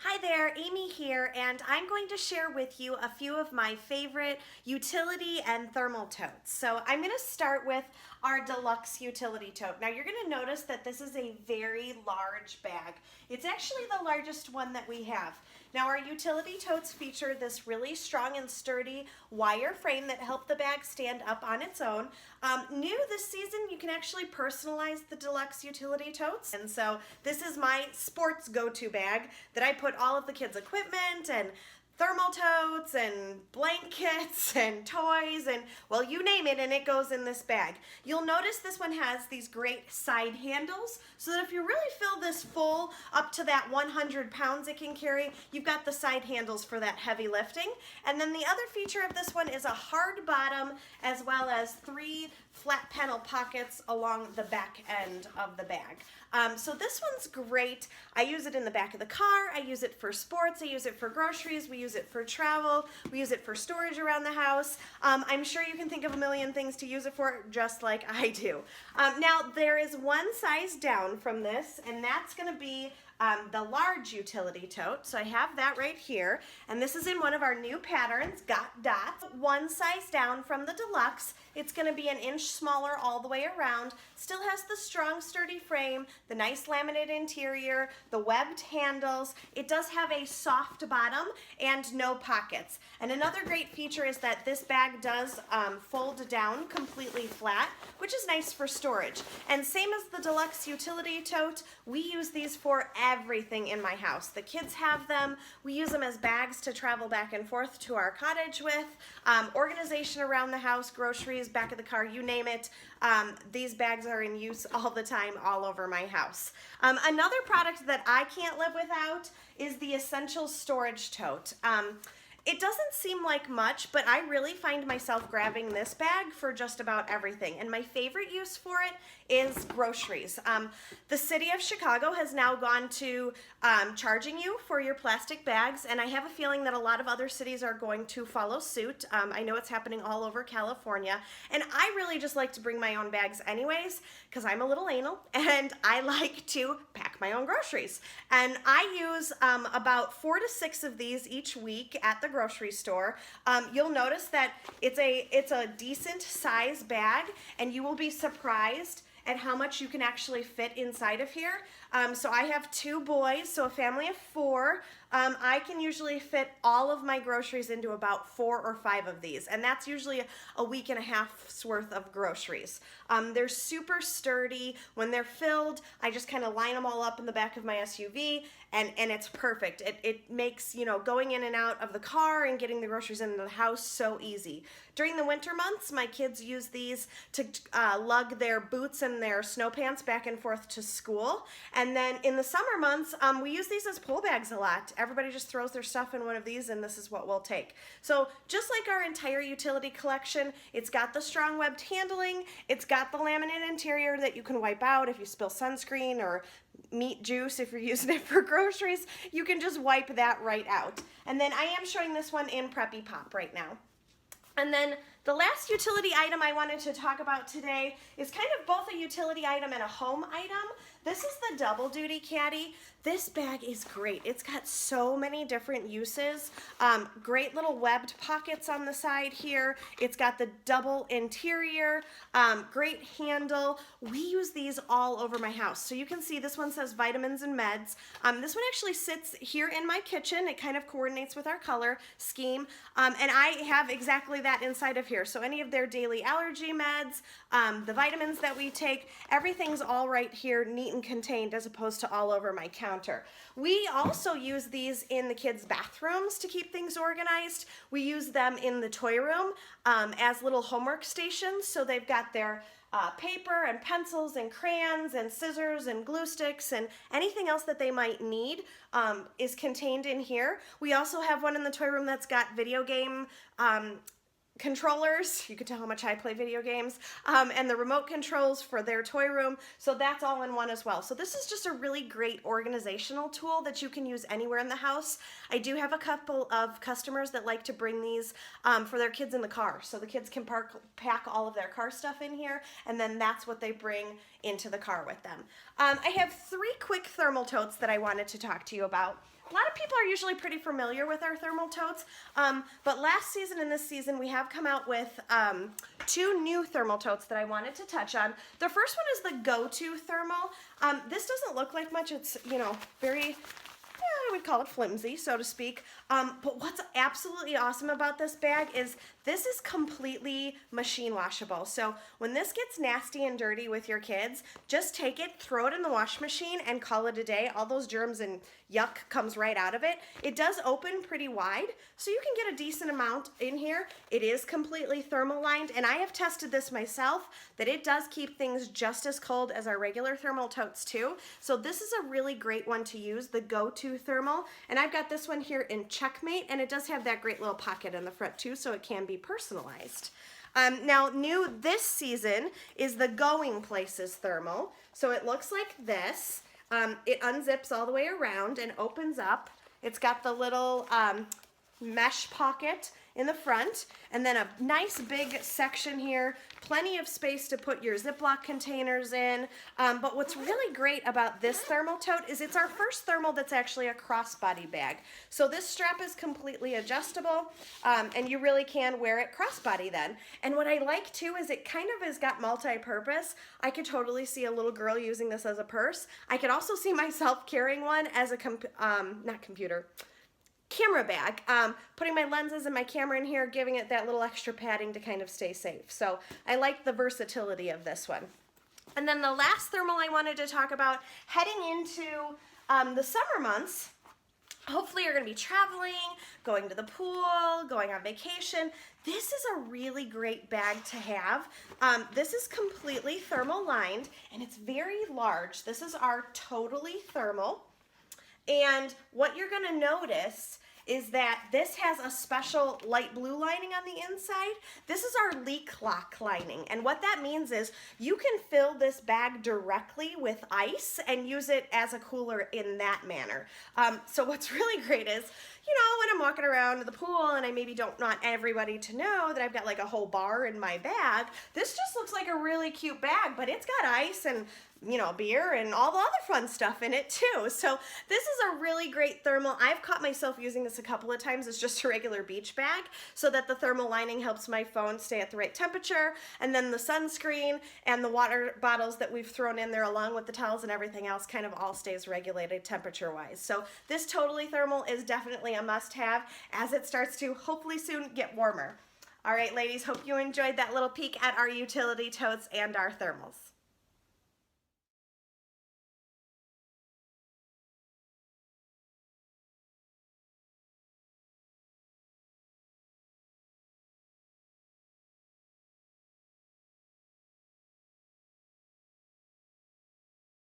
Hi there, Amy here, and I'm going to share with you a few of my favorite utility and thermal totes. So I'm going to start with our deluxe utility tote. Now you're going to notice that this is a very large bag. It's actually the largest one that we have. Now our utility totes feature this really strong and sturdy wire frame that help the bag stand up on its own. New this season, you can actually personalize the deluxe utility totes. And so this is my sports go-to bag that I put all of the kids' equipment and thermal totes and blankets and toys and, well, you name it, and it goes in this bag. You'll notice this one has these great side handles so that if you really fill this full up to that 100 pounds it can carry, you've got the side handles for that heavy lifting. And then the other feature of this one is a hard bottom as well as 3 flat panel pockets along the back end of the bag. So this one's great. I use it in the back of the car, I use it for sports, I use it for groceries, we use it for travel, we use it for storage around the house. I'm sure you can think of a million things to use it for, just like I do. Now there is one size down from this, and that's going to be the large utility tote. So I have that right here, and this is in one of our new patterns, Got Dots. One size down from the deluxe. It's going to be an inch smaller all the way around. Still has the strong sturdy frame, the nice laminated interior, the webbed handles. It does have a soft bottom and no pockets. And another great feature is that this bag does fold down completely flat, which is nice for storage. And same as the deluxe utility tote, we use these for everything in my house. The kids have them. We use them as bags to travel back and forth to our cottage with. Organization around the house, groceries, back of the car, you name it. These bags are in use all the time, all over my house. Another product that I can't live without is the Essential Storage Tote. It doesn't seem like much, but I really find myself grabbing this bag for just about everything. And my favorite use for it is groceries. The city of Chicago has now gone to charging you for your plastic bags, and I have a feeling that a lot of other cities are going to follow suit. I know it's happening all over California, and I really just like to bring my own bags anyways, because I'm a little anal, and I like to pack my own groceries. And I use about 4 to 6 of these each week at the grocery store. You'll notice that it's a decent size bag, and you will be surprised at how much you can actually fit inside of here. So I have 2 boys, so a family of 4. I can usually fit all of my groceries into about 4 or 5 of these, and that's usually a week and a half's worth of groceries. They're super sturdy. When they're filled, I just kind of line them all up in the back of my SUV, and it's perfect. It makes, going in and out of the car and getting the groceries into the house so easy. During the winter months, my kids use these to lug their boots and their snow pants back and forth to school. And then in the summer months, we use these as pull bags a lot. Everybody just throws their stuff in one of these, and this is what we'll take. So just like our entire utility collection, it's got the strong webbed handling, it's got the laminate interior that you can wipe out if you spill sunscreen or meat juice. If you're using it for groceries, you can just wipe that right out. And then I am showing this one in Preppy Pop right now. And then the last utility item I wanted to talk about today is kind of both a utility item and a home item. This is the Double Duty Caddy. This bag is great. It's got so many different uses. Great little webbed pockets on the side here. It's got the double interior, great handle. We use these all over my house. So you can see this one says vitamins and meds. This one actually sits here in my kitchen. It kind of coordinates with our color scheme. And I have exactly that inside of here. So any of their daily allergy meds, the vitamins that we take, everything's all right here, neat and contained, as opposed to all over my counter. We also use these in the kids' bathrooms to keep things organized. We use them in the toy room as little homework stations. So they've got their paper and pencils and crayons and scissors and glue sticks and anything else that they might need is contained in here. We also have one in the toy room that's got video game controllers. You can tell how much I play video games, and the remote controls for their toy room. So that's all in one as well. So this is just a really great organizational tool that you can use anywhere in the house. I do have a couple of customers that like to bring these for their kids in the car. So the kids can pack all of their car stuff in here, and then that's what they bring into the car with them. I have 3 quick thermal totes that I wanted to talk to you about. A lot of people are usually pretty familiar with our thermal totes, but last season and this season we have come out with two new thermal totes that I wanted to touch on. The first one is the Go-To thermal. This doesn't look like much. It's, you know, very, I would call it flimsy, so to speak. But what's absolutely awesome about this bag is this is completely machine washable. So when this gets nasty and dirty with your kids, just take it, throw it in the wash machine, and call it a day. All those germs and yuck comes right out of it. It does open pretty wide, so you can get a decent amount in here. It is completely thermal lined, and I have tested this myself, that it does keep things just as cold as our regular thermal totes too. So this is a really great one to use, the Go-To thermal. And I've got this one here in Checkmate, and it does have that great little pocket in the front too, so it can be personalized. Now, new this season is the Going Places thermal. So it looks like this. It unzips all the way around and opens up. It's got the little mesh pocket in the front, and then a nice big section here, plenty of space to put your Ziploc containers in. But what's really great about this thermal tote is it's our first thermal that's actually a crossbody bag. So this strap is completely adjustable, and you really can wear it crossbody then. And what I like too is it kind of has got multi-purpose. I could totally see a little girl using this as a purse. I could also see myself carrying one as a camera bag, putting my lenses and my camera in here, giving it that little extra padding to kind of stay safe. So I like the versatility of this one. And then the last thermal I wanted to talk about, heading into the summer months, hopefully you're going to be traveling, going to the pool, going on vacation. This is a really great bag to have. This is completely thermal lined, and it's very large. This is our totally thermal. And what you're going to notice is that this has a special light blue lining on the inside. This is our leak lock lining. And what that means is you can fill this bag directly with ice and use it as a cooler in that manner. So what's really great is, you know, when I'm walking around the pool and I maybe don't want everybody to know that I've got like a whole bar in my bag, this just looks like a really cute bag, but it's got ice and, you know, beer and all the other fun stuff in it too. So this is a really great thermal. I've caught myself using this a couple of times as just a regular beach bag so that the thermal lining helps my phone stay at the right temperature, and then the sunscreen and the water bottles that we've thrown in there along with the towels and everything else kind of all stays regulated temperature wise. So this totally thermal is definitely a must-have as it starts to hopefully soon get warmer. All right, ladies, hope you enjoyed that little peek at our utility totes and our thermals.